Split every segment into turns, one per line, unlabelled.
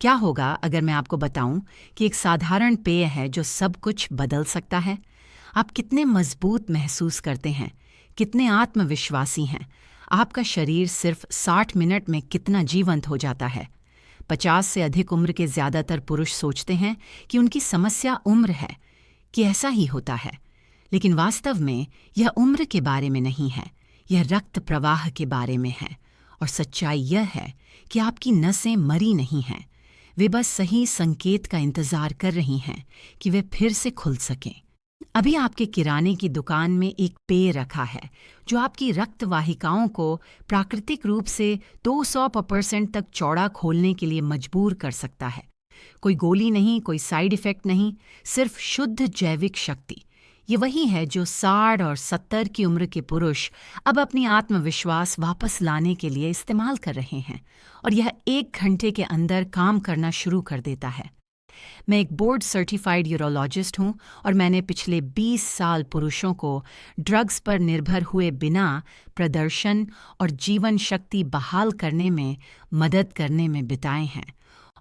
क्या होगा अगर मैं आपको बताऊं कि एक साधारण पेय है जो सब कुछ बदल सकता है? आप कितने मजबूत महसूस करते हैं, कितने आत्मविश्वासी हैं, आपका शरीर सिर्फ 60 मिनट में कितना जीवंत हो जाता है। 50 से अधिक उम्र के ज्यादातर पुरुष सोचते हैं कि उनकी समस्या उम्र है, कि ऐसा ही होता है। लेकिन वास्तव में यह उम्र के बारे में नहीं है, यह रक्त प्रवाह के बारे में है। और सच्चाई यह है कि आपकी नसें मरी नहीं हैं, वे बस सही संकेत का इंतजार कर रही हैं कि वे फिर से खुल सकें। अभी आपके किराने की दुकान में एक पेय रखा है जो आपकी रक्त वाहिकाओं को प्राकृतिक रूप से 200% तक चौड़ा खोलने के लिए मजबूर कर सकता है। कोई गोली नहीं, कोई साइड इफेक्ट नहीं, सिर्फ शुद्ध जैविक शक्ति। ये वही है जो 60 और 70 की उम्र के पुरुष अब अपनी आत्मविश्वास वापस लाने के लिए इस्तेमाल कर रहे हैं, और यह 1 घंटे के अंदर काम करना शुरू कर देता है। मैं एक बोर्ड सर्टिफाइड यूरोलॉजिस्ट हूँ और मैंने पिछले 20 साल पुरुषों को ड्रग्स पर निर्भर हुए बिना प्रदर्शन और जीवन शक्ति बहाल करने में मदद करने में बिताए हैं।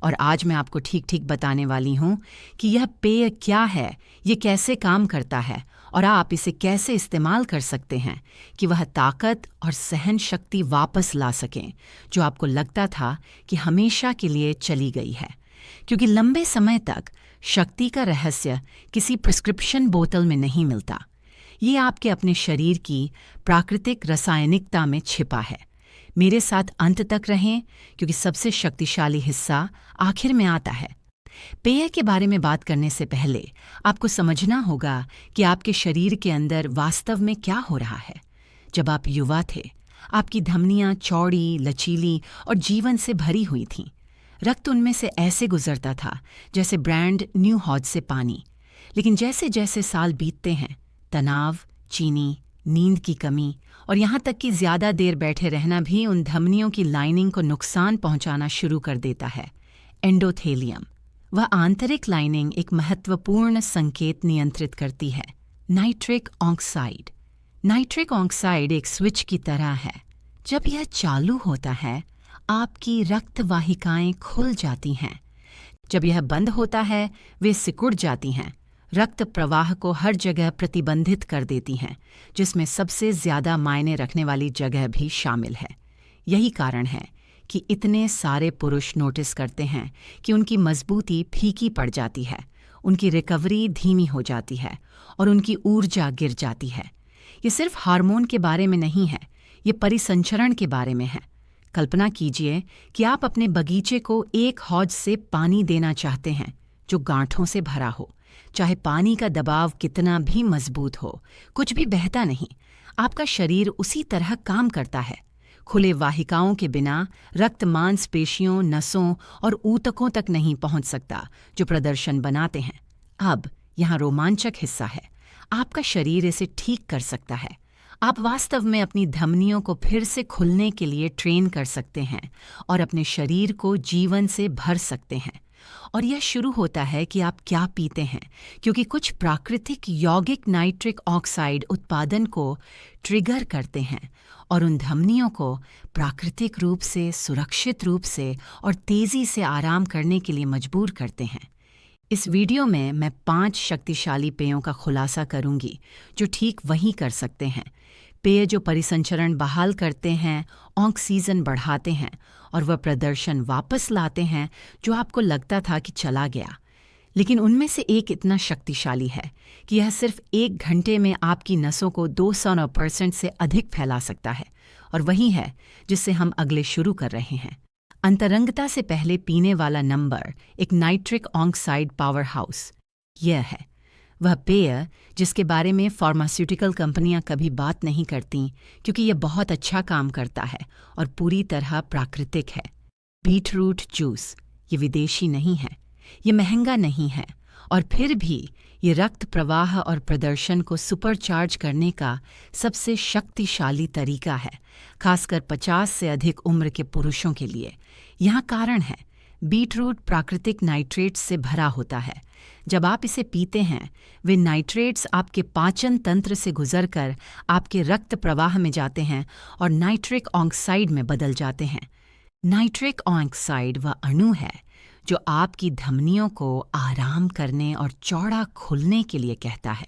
और आज मैं आपको ठीक बताने वाली हूँ कि यह पेय क्या है, ये कैसे काम करता है और आप इसे कैसे इस्तेमाल कर सकते हैं कि वह ताकत और सहन शक्ति वापस ला सकें जो आपको लगता था कि हमेशा के लिए चली गई है। क्योंकि लंबे समय तक शक्ति का रहस्य किसी प्रिस्क्रिप्शन बोतल में नहीं मिलता, ये आपके अपने शरीर की प्राकृतिक रासायनिकता में छिपा है। मेरे साथ अंत तक रहें क्योंकि सबसे शक्तिशाली हिस्सा आखिर में आता है। पेय के बारे में बात करने से पहले आपको समझना होगा कि आपके शरीर के अंदर वास्तव में क्या हो रहा है। जब आप युवा थे, आपकी धमनियां चौड़ी, लचीली और जीवन से भरी हुई थीं। रक्त उनमें से ऐसे गुजरता था जैसे ब्रांड न्यू हौज से पानी। लेकिन जैसे जैसे साल बीतते हैं, तनाव, चीनी, नींद की कमी और यहाँ तक कि ज्यादा देर बैठे रहना भी उन धमनियों की लाइनिंग को नुकसान पहुंचाना शुरू कर देता है। एंडोथेलियम, वह आंतरिक लाइनिंग, एक महत्वपूर्ण संकेत नियंत्रित करती है, नाइट्रिक ऑक्साइड। नाइट्रिक ऑक्साइड एक स्विच की तरह है। जब यह चालू होता है, आपकी रक्त वाहिकाएं खुल जाती हैं। जब यह बंद होता है, वे सिकुड़ जाती हैं, रक्त प्रवाह को हर जगह प्रतिबंधित कर देती हैं, जिसमें सबसे ज्यादा मायने रखने वाली जगह भी शामिल है। यही कारण है कि इतने सारे पुरुष नोटिस करते हैं कि उनकी मजबूती फीकी पड़ जाती है, उनकी रिकवरी धीमी हो जाती है और उनकी ऊर्जा गिर जाती है। ये सिर्फ हार्मोन के बारे में नहीं है, ये परिसंचरण के बारे में है। कल्पना कीजिए कि आप अपने बगीचे को एक हौज से पानी देना चाहते हैं जो गांठों से भरा हो। चाहे पानी का दबाव कितना भी मजबूत हो, कुछ भी बहता नहीं। आपका शरीर उसी तरह काम करता है। खुले वाहिकाओं के बिना रक्त मांसपेशियों, नसों और ऊतकों तक नहीं पहुंच सकता जो प्रदर्शन बनाते हैं। अब यहाँ रोमांचक हिस्सा है, आपका शरीर इसे ठीक कर सकता है। आप वास्तव में अपनी धमनियों को फिर से खुलने के लिए ट्रेन कर सकते हैं और अपने शरीर को जीवन से भर सकते हैं। और यह शुरू होता है कि आप क्या पीते हैं, क्योंकि कुछ प्राकृतिक यौगिक नाइट्रिक ऑक्साइड उत्पादन को ट्रिगर करते हैं और उन धमनियों को प्राकृतिक रूप से, सुरक्षित रूप से और तेजी से आराम करने के लिए मजबूर करते हैं। इस वीडियो में मैं 5 शक्तिशाली पेयों का खुलासा करूंगी जो ठीक वही कर सकते हैं। पेय जो परिसंचरण बहाल करते हैं, ऑक्सीजन बढ़ाते हैं और वह प्रदर्शन वापस लाते हैं जो आपको लगता था कि चला गया। लेकिन उनमें से एक इतना शक्तिशाली है कि यह सिर्फ 1 घंटे में आपकी नसों को 209% से अधिक फैला सकता है। और वही है जिससे हम अगले शुरू कर रहे हैं। अंतरंगता से पहले पीने वाला नंबर, एक नाइट्रिक ऑक्साइड पावर हाउस। यह है वह पेय जिसके बारे में फार्मास्यूटिकल कंपनियां कभी बात नहीं करती, क्योंकि यह बहुत अच्छा काम करता है और पूरी तरह प्राकृतिक है। बीटरूट जूस, ये विदेशी नहीं है, ये महंगा नहीं है, और फिर भी ये रक्त प्रवाह और प्रदर्शन को सुपरचार्ज करने का सबसे शक्तिशाली तरीका है, खासकर 50 से अधिक उम्र के पुरुषों के लिए। यहाँ कारण है, बीटरूट प्राकृतिक नाइट्रेट्स से भरा होता है। जब आप इसे पीते हैं, वे नाइट्रेट्स आपके पाचन तंत्र से गुजरकर आपके रक्त प्रवाह में जाते हैं और नाइट्रिक ऑक्साइड में बदल जाते हैं। नाइट्रिक ऑक्साइड वह अणु है जो आपकी धमनियों को आराम करने और चौड़ा खुलने के लिए कहता है।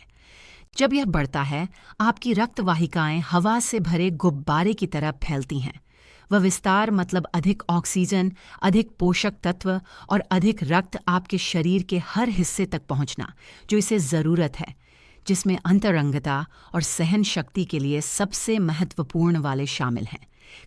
जब यह बढ़ता है, आपकी रक्त वाहिकाएं हवा से भरे गुब्बारे की तरह फैलती हैं। वह विस्तार मतलब अधिक ऑक्सीजन, अधिक पोषक तत्व और अधिक रक्त आपके शरीर के हर हिस्से तक पहुंचना जो इसे ज़रूरत है, जिसमें अंतरंगता और सहन शक्ति के लिए सबसे महत्वपूर्ण वाले शामिल हैं।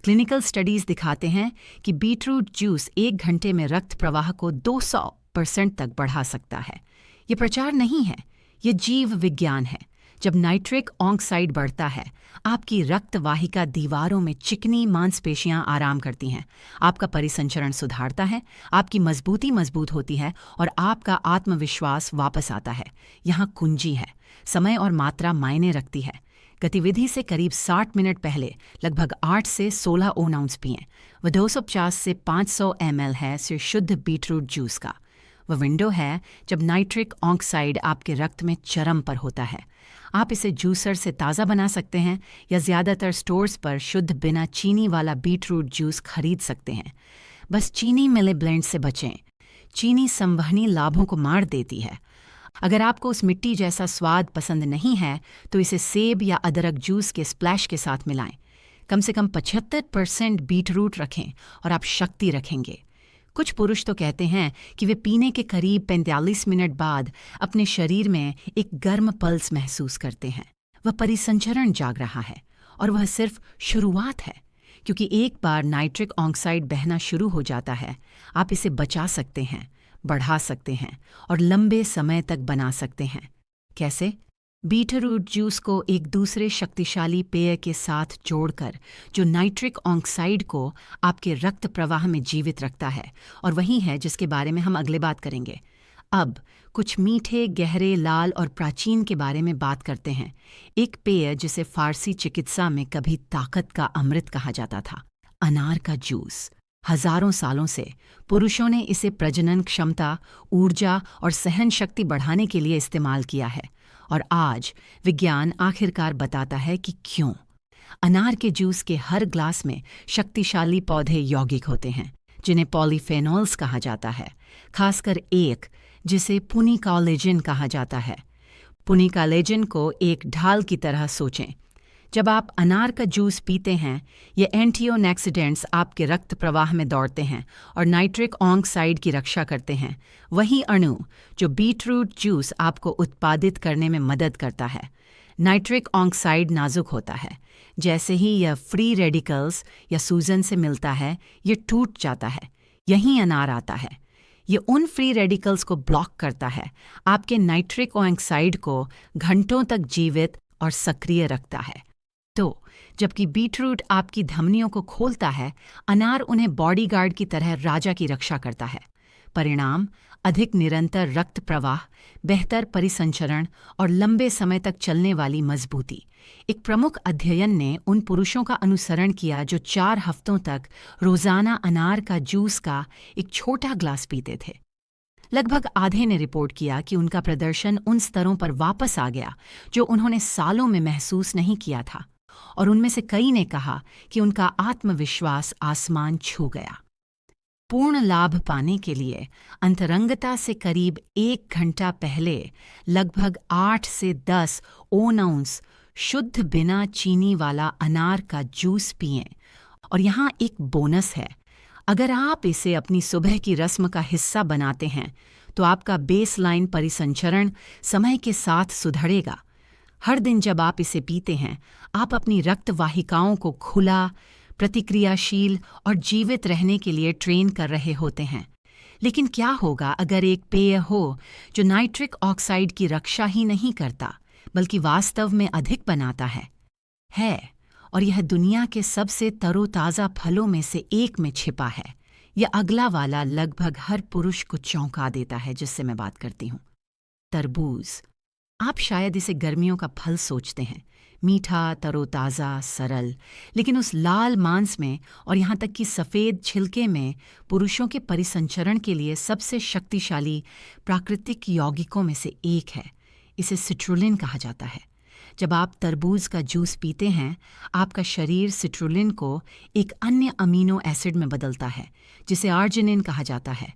क्लिनिकल स्टडीज दिखाते हैं कि बीटरूट जूस 1 घंटे में रक्त प्रवाह को 200% तक बढ़ा सकता है। ये प्रचार नहीं है, ये जीव विज्ञान है। जब नाइट्रिक ऑक्साइड बढ़ता है, आपकी रक्त वाहिका दीवारों में चिकनी मांसपेशियां आराम करती हैं, आपका परिसंचरण सुधारता है, आपकी मजबूती मजबूत होती है और आपका आत्मविश्वास वापस आता है। यहाँ कुंजी है, समय और मात्रा मायने रखती है। गतिविधि से करीब 60 मिनट पहले लगभग 8 से 16 ओनाउंस पिएं। वह 250 से 500 ml है सिर्फ शुद्ध बीटरूट जूस का। वह विंडो है जब नाइट्रिक ऑक्साइड आपके रक्त में चरम पर होता है। आप इसे जूसर से ताज़ा बना सकते हैं या ज़्यादातर स्टोर्स पर शुद्ध बिना चीनी वाला बीटरूट जूस खरीद सकते हैं। बस चीनी मिले ब्लेंड से बचें। चीनी संवहनी लाभों को मार देती है। अगर आपको उस मिट्टी जैसा स्वाद पसंद नहीं है तो इसे सेब या अदरक जूस के स्प्लैश के साथ मिलाएं। कम से कम 75% बीटरूट रखें और आप शक्ति रखेंगे। कुछ पुरुष तो कहते हैं कि वे पीने के करीब 45 मिनट बाद अपने शरीर में एक गर्म पल्स महसूस करते हैं। वह परिसंचरण जाग रहा है और वह सिर्फ शुरुआत है, क्योंकि एक बार नाइट्रिक ऑक्साइड बहना शुरू हो जाता है, आप इसे बचा सकते हैं, बढ़ा सकते हैं और लंबे समय तक बना सकते हैं। कैसे? बीटरूट जूस को एक दूसरे शक्तिशाली पेय के साथ जोड़कर, जो नाइट्रिक ऑक्साइड को आपके रक्त प्रवाह में जीवित रखता है, और वही है जिसके बारे में हम अगले बात करेंगे। अब कुछ मीठे, गहरे, लाल और प्राचीन के बारे में बात करते हैं। एक पेय जिसे फारसी चिकित्सा में कभी ताकत का अमृत कहा जाता था, अनार का जूस। हजारों सालों से पुरुषों ने इसे प्रजनन क्षमता, ऊर्जा और सहन शक्ति बढ़ाने के लिए इस्तेमाल किया है, और आज विज्ञान आखिरकार बताता है कि क्यों। अनार के जूस के हर ग्लास में शक्तिशाली पौधे यौगिक होते हैं, जिन्हें पॉलीफेनॉल्स कहा जाता है, खासकर एक जिसे पुनिकॉलेजिन कहा जाता है। पुनिकॉलेजिन को एक ढाल की तरह सोचें। जब आप अनार का जूस पीते हैं, ये एंटीऑक्सीडेंट्स आपके रक्त प्रवाह में दौड़ते हैं और नाइट्रिक ऑक्साइड की रक्षा करते हैं। वही अणु जो बीटरूट जूस आपको उत्पादित करने में मदद करता है। नाइट्रिक ऑक्साइड नाजुक होता है। जैसे ही यह फ्री रेडिकल्स या सूजन से मिलता है, ये टूट जाता है। यहीं अनार आता है। ये उन फ्री रेडिकल्स को ब्लॉक करता है, आपके नाइट्रिक ऑक्साइड को घंटों तक जीवित और सक्रिय रखता है। तो जबकि बीटरूट आपकी धमनियों को खोलता है, अनार उन्हें बॉडीगार्ड की तरह राजा की रक्षा करता है। परिणाम: अधिक निरंतर रक्त प्रवाह, बेहतर परिसंचरण और लंबे समय तक चलने वाली मजबूती। एक प्रमुख अध्ययन ने उन पुरुषों का अनुसरण किया जो 4 हफ्तों तक रोजाना अनार का जूस का एक छोटा ग्लास पीते थे। लगभग आधे ने रिपोर्ट किया कि उनका प्रदर्शन उन स्तरों पर वापस आ गया जो उन्होंने सालों में महसूस नहीं किया था, और उनमें से कई ने कहा कि उनका आत्मविश्वास आसमान छू गया। पूर्ण लाभ पाने के लिए अंतरंगता से करीब 1 घंटा पहले लगभग 8 से 10 ओनाउंस शुद्ध बिना चीनी वाला अनार का जूस पिएं। और यहाँ एक बोनस है, अगर आप इसे अपनी सुबह की रस्म का हिस्सा बनाते हैं तो आपका बेसलाइन परिसंचरण समय के साथ सुधरेगा। हर दिन जब आप इसे पीते हैं, आप अपनी रक्त वाहिकाओं को खुला, प्रतिक्रियाशील और जीवित रहने के लिए ट्रेन कर रहे होते हैं। लेकिन क्या होगा अगर एक पेय हो जो नाइट्रिक ऑक्साइड की रक्षा ही नहीं करता, बल्कि वास्तव में अधिक बनाता है, और यह दुनिया के सबसे तरोताज़ा फलों में से एक में छिपा है। यह अगला वाला लगभग हर पुरुष को चौंका देता है जिससे मैं बात करती हूँ। तरबूज। आप शायद इसे गर्मियों का फल सोचते हैं, मीठा, तरोताज़ा, सरल, लेकिन उस लाल मांस में और यहाँ तक कि सफ़ेद छिलके में पुरुषों के परिसंचरण के लिए सबसे शक्तिशाली प्राकृतिक यौगिकों में से एक है। इसे सिट्रुलिन कहा जाता है। जब आप तरबूज का जूस पीते हैं, आपका शरीर सिट्रुलिन को एक अन्य अमीनो एसिड में बदलता है जिसे आर्जिनिन कहा जाता है।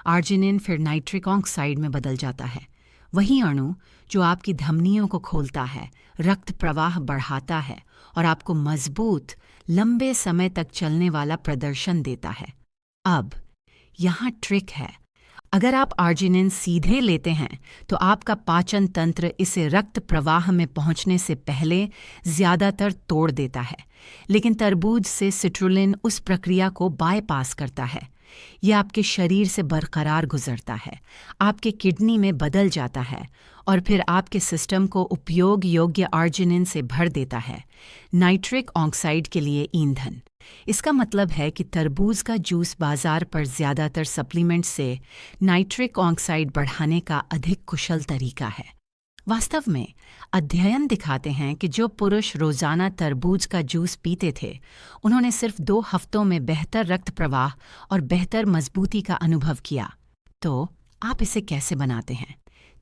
आर्जिनिन फिर नाइट्रिक ऑक्साइड में बदल जाता है, वही अणु जो आपकी धमनियों को खोलता है, रक्त प्रवाह बढ़ाता है और आपको मजबूत, लंबे समय तक चलने वाला प्रदर्शन देता है। अब यहाँ ट्रिक है। अगर आप आर्जिनिन सीधे लेते हैं तो आपका पाचन तंत्र इसे रक्त प्रवाह में पहुंचने से पहले ज़्यादातर तोड़ देता है, लेकिन तरबूज से सिट्रुलिन उस प्रक्रिया को बायपास करता है। यह आपके शरीर से बरकरार गुजरता है, आपके किडनी में बदल जाता है और फिर आपके सिस्टम को उपयोग योग्य आर्जिनिन से भर देता है, नाइट्रिक ऑक्साइड के लिए ईंधन। इसका मतलब है कि तरबूज का जूस बाजार पर ज़्यादातर सप्लीमेंट से नाइट्रिक ऑक्साइड बढ़ाने का अधिक कुशल तरीका है। वास्तव में अध्ययन दिखाते हैं कि जो पुरुष रोज़ाना तरबूज का जूस पीते थे, उन्होंने सिर्फ 2 हफ्तों में बेहतर रक्त प्रवाह और बेहतर मजबूती का अनुभव किया। तो आप इसे कैसे बनाते हैं?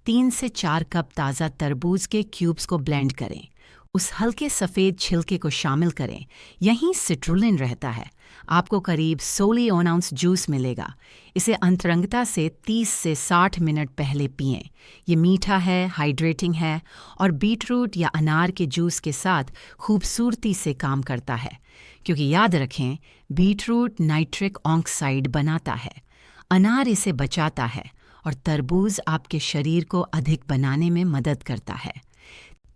3 से 4 कप ताज़ा तरबूज के क्यूब्स को ब्लेंड करें। उस हल्के सफ़ेद छिलके को शामिल करें, यहीं सिट्रुलिन रहता है। आपको करीब 16 ओunce जूस मिलेगा। इसे अंतरंगता से 30 से 60 मिनट पहले पिएं। ये मीठा है, हाइड्रेटिंग है और बीटरूट या अनार के जूस के साथ खूबसूरती से काम करता है, क्योंकि याद रखें, बीटरूट नाइट्रिक ऑक्साइड बनाता है, अनार इसे बचाता है और तरबूज आपके शरीर को अधिक बनाने में मदद करता है।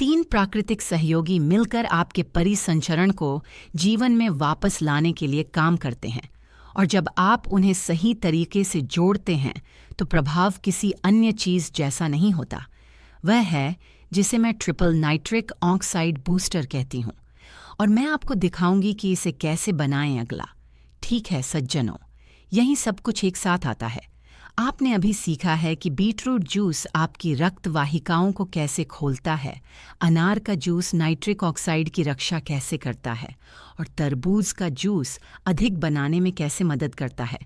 3 प्राकृतिक सहयोगी मिलकर आपके परिसंचरण को जीवन में वापस लाने के लिए काम करते हैं, और जब आप उन्हें सही तरीके से जोड़ते हैं तो प्रभाव किसी अन्य चीज़ जैसा नहीं होता। वह है जिसे मैं ट्रिपल नाइट्रिक ऑक्साइड बूस्टर कहती हूँ, और मैं आपको दिखाऊंगी कि इसे कैसे बनाएं अगला। ठीक है सज्जनों, यही सब कुछ एक साथ आता है। आपने अभी सीखा है कि बीटरूट जूस आपकी रक्त वाहिकाओं को कैसे खोलता है, अनार का जूस नाइट्रिक ऑक्साइड की रक्षा कैसे करता है और तरबूज का जूस अधिक बनाने में कैसे मदद करता है।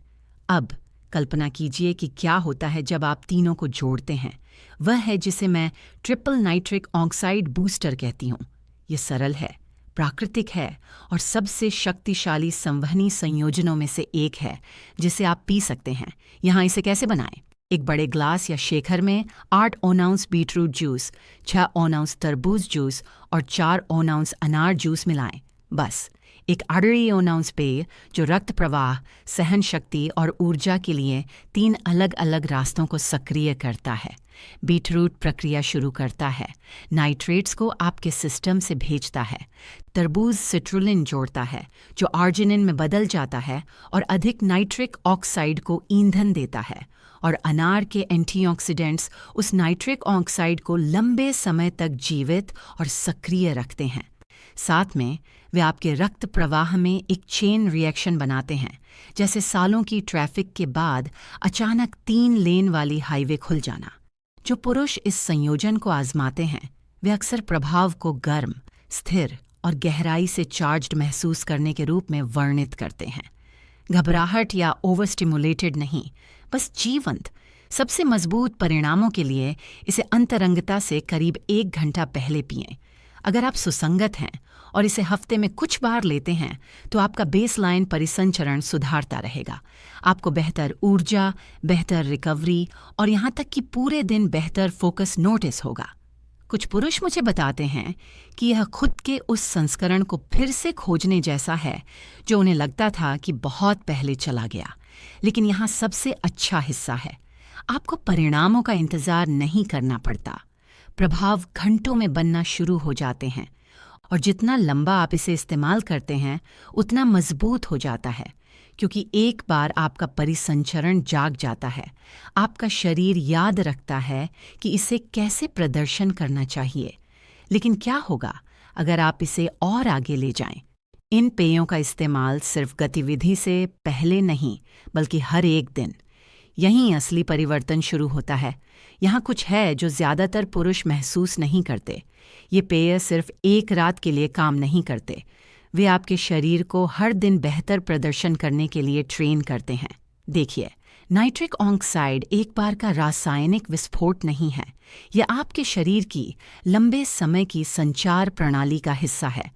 अब कल्पना कीजिए कि क्या होता है जब आप तीनों को जोड़ते हैं। वह है जिसे मैं ट्रिपल नाइट्रिक ऑक्साइड बूस्टर कहती हूँ। ये सरल है, प्राकृतिक है और सबसे शक्तिशाली संवहनी संयोजनों में से एक है जिसे आप पी सकते हैं। यहाँ इसे कैसे बनाएं? एक बड़े ग्लास या शेखर में 8 ओunce बीटरूट जूस, 6 ओunce तरबूज जूस और 4 ओunce अनार जूस मिलाएं। बस एक 8 ओunce पेय जो रक्त प्रवाह, सहन शक्ति और ऊर्जा के लिए 3 अलग अलग रास्तों को सक्रिय करता है। बीटरूट प्रक्रिया शुरू करता है, नाइट्रेट्स को आपके सिस्टम से भेजता है, तरबूज सिट्रुलिन जोड़ता है जो आर्जिनिन में बदल जाता है और अधिक नाइट्रिक ऑक्साइड को ईंधन देता है, और अनार के एंटीऑक्सीडेंट्स उस नाइट्रिक ऑक्साइड को लंबे समय तक जीवित और सक्रिय रखते हैं। साथ में वे आपके रक्त प्रवाह में एक चेन रिएक्शन बनाते हैं, जैसे सालों की ट्रैफिक के बाद अचानक 3 लेन वाली हाईवे खुल जाना। जो पुरुष इस संयोजन को आजमाते हैं वे अक्सर प्रभाव को गर्म, स्थिर और गहराई से चार्ज्ड महसूस करने के रूप में वर्णित करते हैं। घबराहट या ओवरस्टिमुलेटेड नहीं, बस जीवंत। सबसे मजबूत परिणामों के लिए इसे अंतरंगता से करीब 1 घंटा पहले पिएं। अगर आप सुसंगत हैं और इसे हफ्ते में कुछ बार लेते हैं तो आपका बेसलाइन परिसंचरण सुधारता रहेगा। आपको बेहतर ऊर्जा, बेहतर रिकवरी और यहाँ तक कि पूरे दिन बेहतर फोकस नोटिस होगा। कुछ पुरुष मुझे बताते हैं कि यह खुद के उस संस्करण को फिर से खोजने जैसा है जो उन्हें लगता था कि बहुत पहले चला गया। लेकिन यहाँ सबसे अच्छा हिस्सा है, आपको परिणामों का इंतज़ार नहीं करना पड़ता। प्रभाव घंटों में बनना शुरू हो जाते हैं, और जितना लंबा आप इसे इस्तेमाल करते हैं उतना मजबूत हो जाता है, क्योंकि एक बार आपका परिसंचरण जाग जाता है, आपका शरीर याद रखता है कि इसे कैसे प्रदर्शन करना चाहिए। लेकिन क्या होगा अगर आप इसे और आगे ले जाएं? इन पेयों का इस्तेमाल सिर्फ गतिविधि से पहले नहीं, बल्कि हर एक दिन। यहीं असली परिवर्तन शुरू होता है। यहाँ कुछ है जो ज़्यादातर पुरुष महसूस नहीं करते। ये पेय सिर्फ एक रात के लिए काम नहीं करते, वे आपके शरीर को हर दिन बेहतर प्रदर्शन करने के लिए ट्रेन करते हैं। देखिए, नाइट्रिक ऑक्साइड एक बार का रासायनिक विस्फोट नहीं है, यह आपके शरीर की लंबे समय की संचार प्रणाली का हिस्सा है।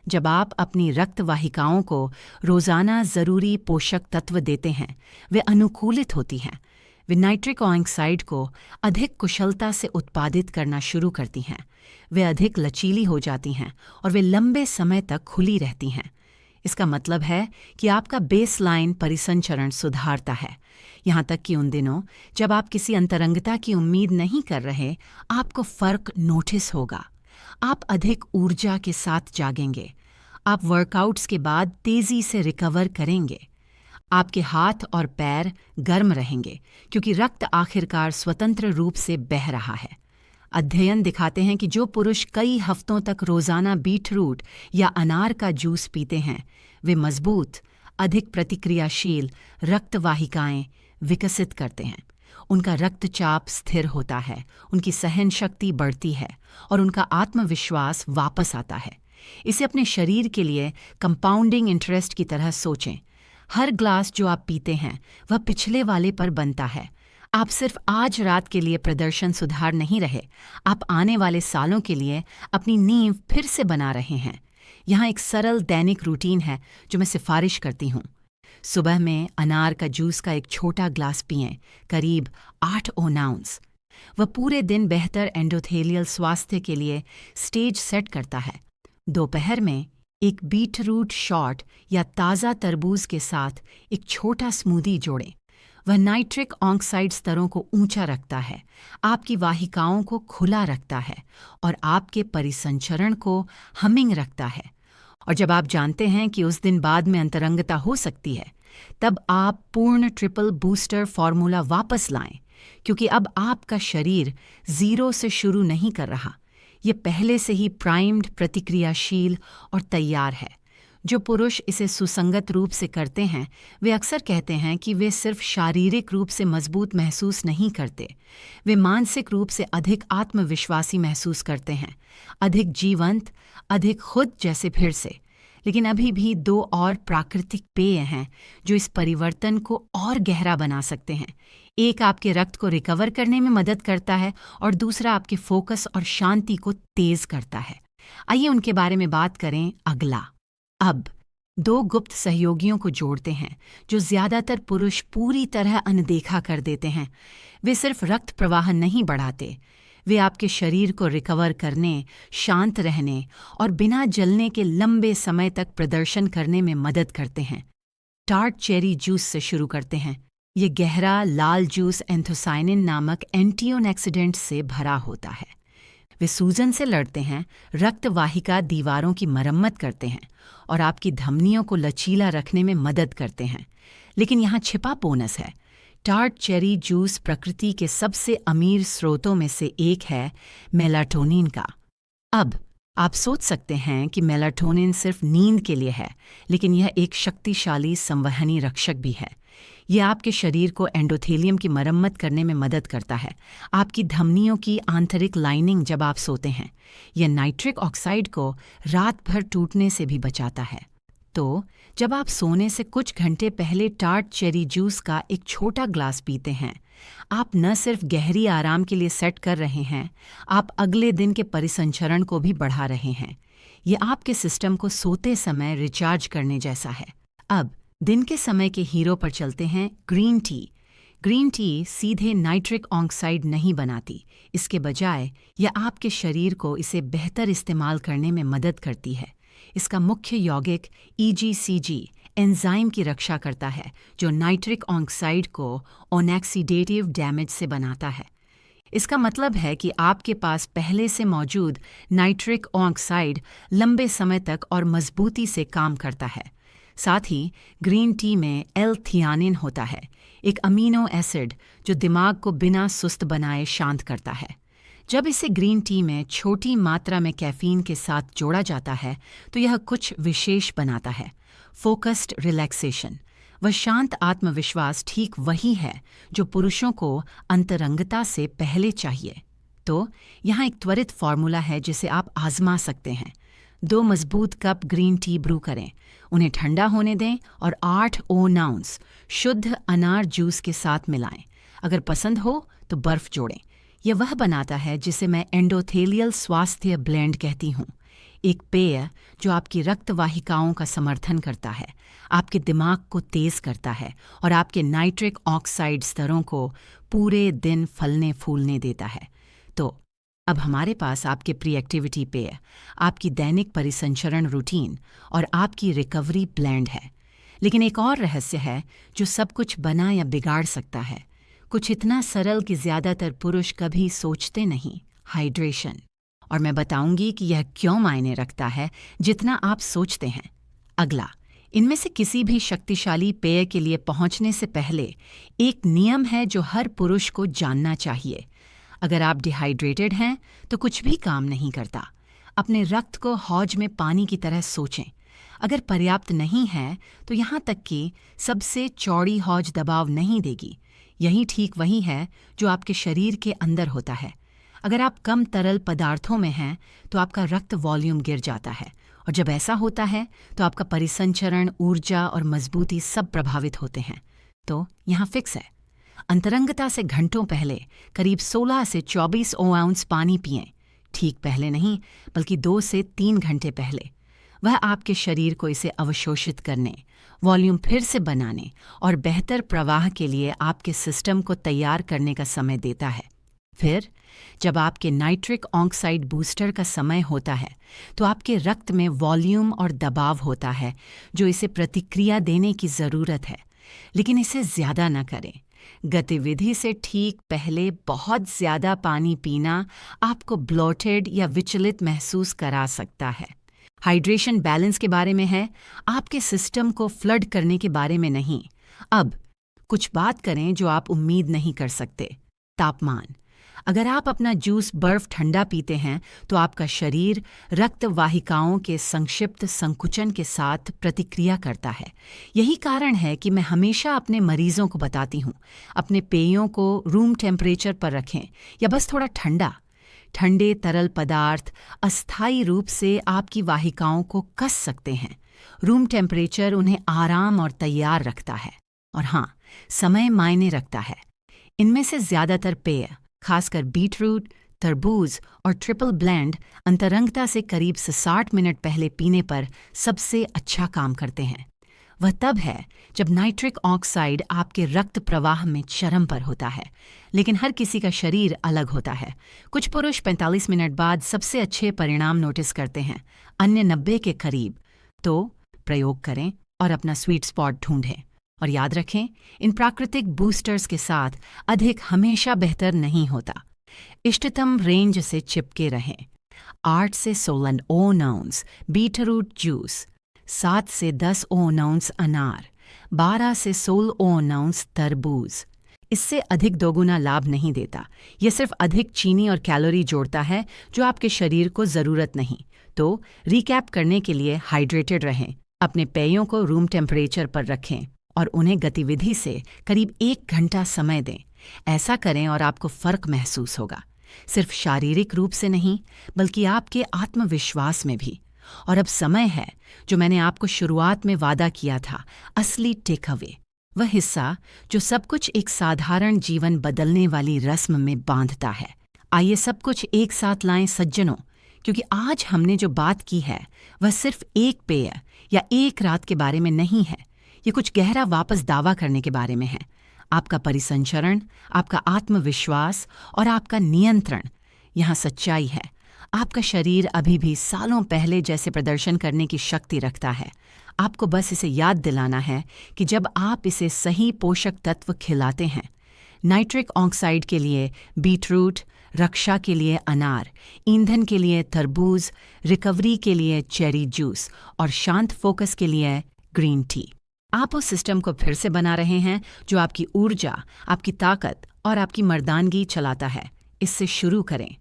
जब आप अपनी रक्त वाहिकाओं को रोज़ाना ज़रूरी पोषक तत्व देते हैं, वे अनुकूलित होती हैं। वे नाइट्रिक ऑक्साइड को अधिक कुशलता से उत्पादित करना शुरू करती हैं। वे अधिक लचीली हो जाती हैं और वे लंबे समय तक खुली रहती हैं। इसका मतलब है कि आपका बेसलाइन परिसंचरण सुधारता है, यहाँ तक कि उन दिनों जब आप किसी अंतरंगता की उम्मीद नहीं कर रहे, आपको फर्क नोटिस होगा। आप अधिक ऊर्जा के साथ जागेंगे। आप वर्कआउट्स के बाद तेजी से रिकवर करेंगे। आपके हाथ और पैर गर्म रहेंगे क्योंकि रक्त आखिरकार स्वतंत्र रूप से बह रहा है। अध्ययन दिखाते हैं कि जो पुरुष कई हफ्तों तक रोजाना बीटरूट या अनार का जूस पीते हैं, वे मजबूत, अधिक प्रतिक्रियाशील रक्तवाहिकाएं विकसित करते हैं। उनका रक्तचाप स्थिर होता है, उनकी सहन शक्ति बढ़ती है और उनका आत्मविश्वास वापस आता है। इसे अपने शरीर के लिए कंपाउंडिंग इंटरेस्ट की तरह सोचें। हर ग्लास जो आप पीते हैं वह पिछले वाले पर बनता है। आप सिर्फ आज रात के लिए प्रदर्शन सुधार नहीं रहे, आप आने वाले सालों के लिए अपनी नींव फिर से बना रहे हैं। यहाँ एक सरल दैनिक रूटीन है जो मैं सिफारिश करती हूँ। सुबह में अनार का जूस का एक छोटा ग्लास पिएं, करीब 8 ओनाउंस। वह पूरे दिन बेहतर एंडोथेलियल स्वास्थ्य के लिए स्टेज सेट करता है। दोपहर में एक बीटरूट शॉट या ताज़ा तरबूज के साथ एक छोटा स्मूदी जोड़ें। वह नाइट्रिक ऑक्साइड स्तरों को ऊंचा रखता है, आपकी वाहिकाओं को खुला रखता है और आपके परिसंचरण को हमिंग रखता है। और जब आप जानते हैं कि उस दिन बाद में अंतरंगता हो सकती है, तब आप पूर्ण ट्रिपल बूस्टर फॉर्मूला वापस लाएं, क्योंकि अब आपका शरीर 0 से शुरू नहीं कर रहा। ये पहले से ही प्राइम्ड, प्रतिक्रियाशील और तैयार है। जो पुरुष इसे सुसंगत रूप से करते हैं, वे अक्सर कहते हैं कि वे सिर्फ शारीरिक रूप से मजबूत महसूस नहीं करते, वे मानसिक रूप से अधिक आत्मविश्वासी महसूस करते हैं, अधिक जीवंत, अधिक खुद जैसे फिर से। लेकिन अभी भी 2 और प्राकृतिक पेय हैं जो इस परिवर्तन को और गहरा बना सकते हैं। एक आपके रक्त को रिकवर करने में मदद करता है और दूसरा आपके फोकस और शांति को तेज करता है। आइए उनके बारे में बात करें अगला। अब 2 गुप्त सहयोगियों को जोड़ते हैं जो ज्यादातर पुरुष पूरी तरह अनदेखा कर देते हैं। वे सिर्फ रक्त प्रवाह नहीं बढ़ाते, वे आपके शरीर को रिकवर करने, शांत रहने और बिना जलने के लंबे समय तक प्रदर्शन करने में मदद करते हैं। टार्ट चेरी जूस से शुरू करते हैं। ये गहरा लाल जूस एंथोसाइनिन नामक एंटीऑक्सीडेंट से भरा होता है। वे सूजन से लड़ते हैं, रक्तवाहिका दीवारों की मरम्मत करते हैं और आपकी धमनियों को लचीला रखने में मदद करते हैं। लेकिन यहाँ छिपा बोनस है। टार्ट चेरी जूस प्रकृति के सबसे अमीर स्रोतों में से एक है मेलाटोनिन का। अब आप सोच सकते हैं कि मेलाटोनिन सिर्फ नींद के लिए है, लेकिन यह एक शक्तिशाली संवहनी रक्षक भी है। यह आपके शरीर को एंडोथेलियम की मरम्मत करने में मदद करता है, आपकी धमनियों की आंतरिक लाइनिंग जब आप सोते हैं। यह नाइट्रिक ऑक्साइड को रात भर टूटने से भी बचाता है। तो जब आप सोने से कुछ घंटे पहले टार्ट चेरी जूस का एक छोटा ग्लास पीते हैं, आप न सिर्फ गहरी आराम के लिए सेट कर रहे हैं, आप अगले दिन के परिसंचरण को भी बढ़ा रहे हैं। ये आपके सिस्टम को सोते समय रिचार्ज करने जैसा है। अब दिन के समय के हीरो पर चलते हैं, ग्रीन टी। ग्रीन टी सीधे नाइट्रिक ऑक्साइड नहीं बनाती, इसके बजाय यह आपके शरीर को इसे बेहतर इस्तेमाल करने में मदद करती है। इसका मुख्य यौगिक EGCG एंजाइम की रक्षा करता है, जो नाइट्रिक ऑक्साइड को ऑक्सीडेटिव डैमेज से बनाता है। इसका मतलब है कि आपके पास पहले से मौजूद नाइट्रिक ऑक्साइड लंबे समय तक और मजबूती से काम करता है। साथ ही ग्रीन टी में L-थियानिन होता है, एक अमीनो एसिड जो दिमाग को बिना सुस्त बनाए शांत करता है। जब इसे ग्रीन टी में छोटी मात्रा में कैफीन के साथ जोड़ा जाता है तो यह कुछ विशेष बनाता है। फोकस्ड रिलैक्सेशन, वह शांत आत्मविश्वास ठीक वही है जो पुरुषों को अंतरंगता से पहले चाहिए। तो यहाँ एक त्वरित फॉर्मूला है जिसे आप आजमा सकते हैं। 2 मजबूत कप ग्रीन टी ब्रू करें, उन्हें ठंडा होने दें और 8 ओनाउंस शुद्ध अनार जूस के साथ मिलाएं। अगर पसंद हो तो बर्फ जोड़ें। यह वह बनाता है जिसे मैं एंडोथेलियल स्वास्थ्य ब्लेंड कहती हूँ। एक पेय जो आपकी रक्त वाहिकाओं का समर्थन करता है, आपके दिमाग को तेज करता है और आपके नाइट्रिक ऑक्साइड स्तरों को पूरे दिन फलने फूलने देता है। तो अब हमारे पास आपके प्री एक्टिविटी पेय, आपकी दैनिक परिसंचरण रूटीन और आपकी रिकवरी ब्लेंड है। लेकिन एक और रहस्य है जो सब कुछ बना या बिगाड़ सकता है, कुछ इतना सरल कि ज़्यादातर पुरुष कभी सोचते नहीं, हाइड्रेशन। और मैं बताऊंगी कि यह क्यों मायने रखता है जितना आप सोचते हैं। अगला, इनमें से किसी भी शक्तिशाली पेय के लिए पहुंचने से पहले एक नियम है जो हर पुरुष को जानना चाहिए। अगर आप डिहाइड्रेटेड हैं तो कुछ भी काम नहीं करता। अपने रक्त को हौज में पानी की तरह सोचें। अगर पर्याप्त नहीं है तो यहाँ तक कि सबसे चौड़ी हौज दबाव नहीं देगी। यही ठीक वही है जो आपके शरीर के अंदर होता है। अगर आप कम तरल पदार्थों में हैं तो आपका रक्त वॉल्यूम गिर जाता है, और जब ऐसा होता है तो आपका परिसंचरण, ऊर्जा और मजबूती सब प्रभावित होते हैं। तो यहाँ फिक्स है। अंतरंगता से घंटों पहले करीब 16 से 24 ओउंस पानी पिएं। ठीक पहले नहीं, बल्कि 2 से 3 घंटे पहले। वह आपके शरीर को इसे अवशोषित करने, वॉल्यूम फिर से बनाने और बेहतर प्रवाह के लिए आपके सिस्टम को तैयार करने का समय देता है। फिर जब आपके नाइट्रिक ऑक्साइड बूस्टर का समय होता है तो आपके रक्त में वॉल्यूम और दबाव होता है जो इसे प्रतिक्रिया देने की ज़रूरत है। लेकिन इसे ज़्यादा न करें। गतिविधि से ठीक पहले बहुत ज़्यादा पानी पीना आपको ब्लोटेड या विचलित महसूस करा सकता है। हाइड्रेशन बैलेंस के बारे में है, आपके सिस्टम को फ्लड करने के बारे में नहीं। अब कुछ बात करें जो आप उम्मीद नहीं कर सकते। तापमान। अगर आप अपना जूस बर्फ ठंडा पीते हैं तो आपका शरीर रक्त वाहिकाओं के संक्षिप्त संकुचन के साथ प्रतिक्रिया करता है। यही कारण है कि मैं हमेशा अपने मरीजों को बताती हूँ, अपने पेयों को रूम टेम्परेचर पर रखें या बस थोड़ा ठंडा। ठंडे तरल पदार्थ अस्थायी रूप से आपकी वाहिकाओं को कस सकते हैं। रूम टेम्परेचर उन्हें आराम और तैयार रखता है। और हाँ, समय मायने रखता है। इनमें से ज़्यादातर पेय, खासकर बीटरूट, तरबूज और ट्रिपल ब्लेंड, अंतरंगता से करीब 60 मिनट पहले पीने पर सबसे अच्छा काम करते हैं। वह तब है जब नाइट्रिक ऑक्साइड आपके रक्त प्रवाह में चरम पर होता है। लेकिन हर किसी का शरीर अलग होता है। कुछ पुरुष 45 मिनट बाद सबसे अच्छे परिणाम नोटिस करते हैं, अन्य 90 के करीब। तो प्रयोग करें और अपना स्वीट स्पॉट ढूंढें। और याद रखें, इन प्राकृतिक बूस्टर्स के साथ अधिक हमेशा बेहतर नहीं होता। इष्टतम रेंज से चिपके रहें। 8 से 16 ओउंस बीटरूट जूस, 7 से 10 ओउंस अनार, 12 से 16 ओउंस तरबूज। इससे अधिक दोगुना लाभ नहीं देता। यह सिर्फ अधिक चीनी और कैलोरी जोड़ता है जो आपके शरीर को ज़रूरत नहीं। तो रिकैप करने के लिए हाइड्रेटेड रहें, अपने पेयों को रूम टेम्परेचर पर रखें और उन्हें गतिविधि से करीब 1 घंटा समय दें। ऐसा करें और आपको फ़र्क महसूस होगा, सिर्फ शारीरिक रूप से नहीं बल्कि आपके आत्मविश्वास में भी। और अब समय है जो मैंने आपको शुरुआत में वादा किया था, असली टेक अवे, वह हिस्सा जो सब कुछ एक साधारण जीवन बदलने वाली रस्म में बांधता है। आइए सब कुछ एक साथ लाएं सज्जनों, क्योंकि आज हमने जो बात की है वह सिर्फ एक पेय या एक रात के बारे में नहीं है। ये कुछ गहरा वापस दावा करने के बारे में है। आपका परिसंचरण, आपका आत्मविश्वास और आपका नियंत्रण। यहाँ सच्चाई है, आपका शरीर अभी भी सालों पहले जैसे प्रदर्शन करने की शक्ति रखता है। आपको बस इसे याद दिलाना है कि जब आप इसे सही पोषक तत्व खिलाते हैं, नाइट्रिक ऑक्साइड के लिए बीटरूट, रक्षा के लिए अनार, ईंधन के लिए तरबूज, रिकवरी के लिए चेरी जूस और शांत फोकस के लिए ग्रीन टी, आप उस सिस्टम को फिर से बना रहे हैं जो आपकी ऊर्जा, आपकी ताकत और आपकी मर्दानगी चलाता है। इससे शुरू करें।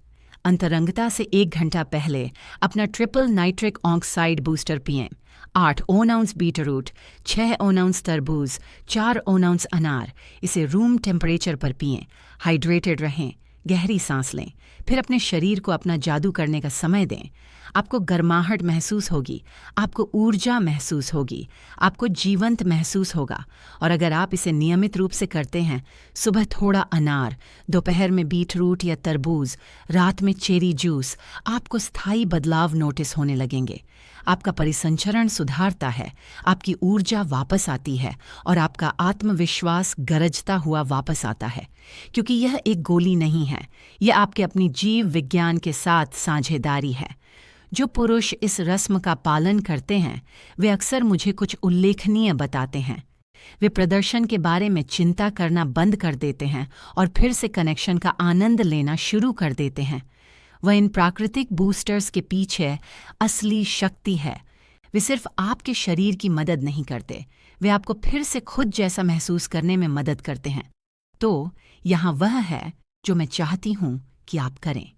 अंतरंगता से 1 घंटा पहले अपना ट्रिपल नाइट्रिक ऑक्साइड बूस्टर पिएं। 8 ओउंस बीटरूट, 6 ओउंस तरबूज, 4 ओउंस अनार। इसे रूम टेम्परेचर पर पिएं। हाइड्रेटेड रहें, गहरी सांस लें, फिर अपने शरीर को अपना जादू करने का समय दें। आपको गर्माहट महसूस होगी, आपको ऊर्जा महसूस होगी, आपको जीवंत महसूस होगा। और अगर आप इसे नियमित रूप से करते हैं, सुबह थोड़ा अनार, दोपहर में बीटरूट या तरबूज, रात में चेरी जूस, आपको स्थायी बदलाव नोटिस होने लगेंगे। आपका परिसंचरण सुधारता है, आपकी ऊर्जा वापस आती है और आपका आत्मविश्वास गरजता हुआ वापस आता है। क्योंकि यह एक गोली नहीं है, यह आपके अपनी जीव विज्ञान के साथ साझेदारी है। जो पुरुष इस रस्म का पालन करते हैं, वे अक्सर मुझे कुछ उल्लेखनीय बताते हैं। वे प्रदर्शन के बारे में चिंता करना बंद कर देते हैं और फिर से कनेक्शन का आनंद लेना शुरू कर देते हैं। वह इन प्राकृतिक बूस्टर्स के पीछे असली शक्ति है। वे सिर्फ आपके शरीर की मदद नहीं करते, वे आपको फिर से खुद जैसा महसूस करने में मदद करते हैं। तो यहाँ वह है जो मैं चाहती हूँ कि आप करें।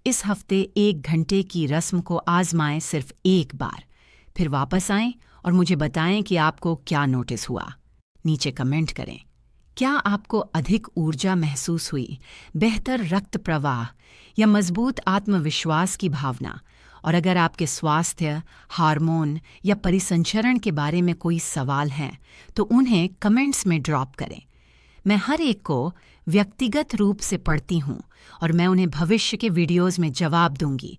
इस हफ्ते 1 घंटे की रस्म को आजमाएं सिर्फ एक बार, फिर वापस आएं और मुझे बताएं कि आपको क्या नोटिस हुआ। नीचे कमेंट करें। क्या आपको अधिक ऊर्जा महसूस हुई, बेहतर रक्त प्रवाह या मजबूत आत्मविश्वास की भावना? और अगर आपके स्वास्थ्य, हार्मोन या परिसंचरण के बारे में कोई सवाल हैं, तो उन्हें कमेंट्स में ड्रॉप करें। मैं हर एक को व्यक्तिगत रूप से पढ़ती हूँ और मैं उन्हें भविष्य के वीडियोज़ में जवाब दूंगी।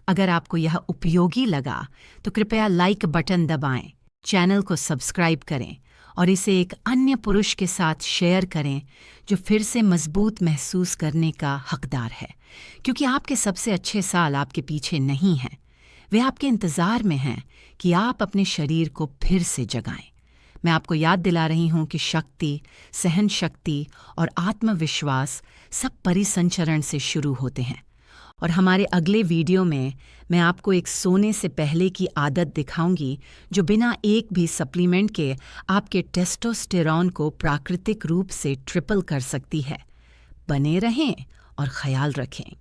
अगर आपको यह उपयोगी लगा तो कृपया लाइक बटन दबाएं, चैनल को सब्सक्राइब करें और इसे एक अन्य पुरुष के साथ शेयर करें जो फिर से मजबूत महसूस करने का हकदार है। क्योंकि आपके सबसे अच्छे साल आपके पीछे नहीं हैं, वे आपके इंतज़ार में हैं कि आप अपने शरीर को फिर से जगाएं। मैं आपको याद दिला रही हूँ कि शक्ति, सहन शक्ति और आत्मविश्वास सब परिसंचरण से शुरू होते हैं। और हमारे अगले वीडियो में मैं आपको एक सोने से पहले की आदत दिखाऊंगी जो बिना एक भी सप्लीमेंट के आपके टेस्टोस्टेरॉन को प्राकृतिक रूप से ट्रिपल कर सकती है। बने रहें और ख्याल रखें।